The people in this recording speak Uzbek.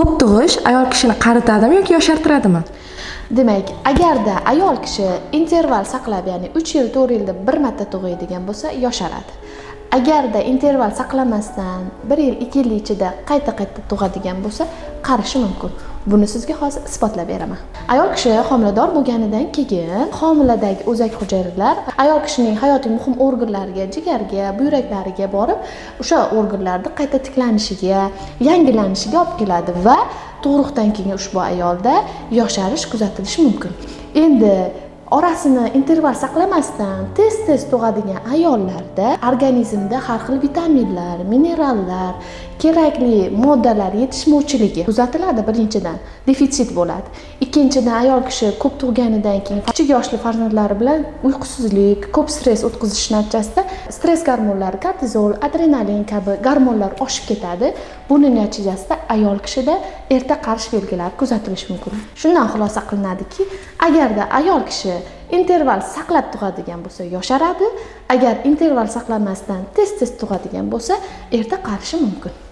Ko'p tug'ish ayol kishini qaritadimi yoki yoshartiradimi? Demak, agarda ayol kishi interval saqlab, ya'ni 3 yil, 4 yilda bir marta tug'iydigan bo'lsa, yosharadi. Agarda interval saqlamasdan 1 yil, 2 yil ichida qayta-qayta tug'adigan bo'lsa, qarishi mumkin. Buni sizga hozir isbotlab beraman. Ayol kishi homilador bo'lganidan keyin homiladagi o'zak hujayralar ayol kishining hayotiy muhim organlariga, jigarga, buyraklariga borib, o'sha organlarni qayta tiklanishiga, yangilanishiga olib keladi va tug'ruqdan keyin ushbu ayolda yosharish kuzatilishi mumkin. Endi orasini interval saqlamasdan tez tug'adigan ayollarda organizmda har xil vitaminlar, minerallar, kerakli moddalar yetishmovchiligi kuzatiladi. Birinchidan defitsit bo'ladi. Ikkinchidan ayol kishi ko'p tug'ganidan keyin kichik yoshli farzandlari bilan uyqusizlik, ko'p stress o'tkazish natijasida stress gormonlari, kortizol, adrenalin kabi gormonlar oshib ketadi. Buning natijasida ayol kishida erta qarish belgilari kuzatilishi mumkin. Shundan xulosa qilinadiki, agarda ayol kishi interval saqlab tug'adigan bo'lsa, yosharadi. Agar interval saqlamasdan tez tug'adigan bo'lsa, erta qarishi mumkin.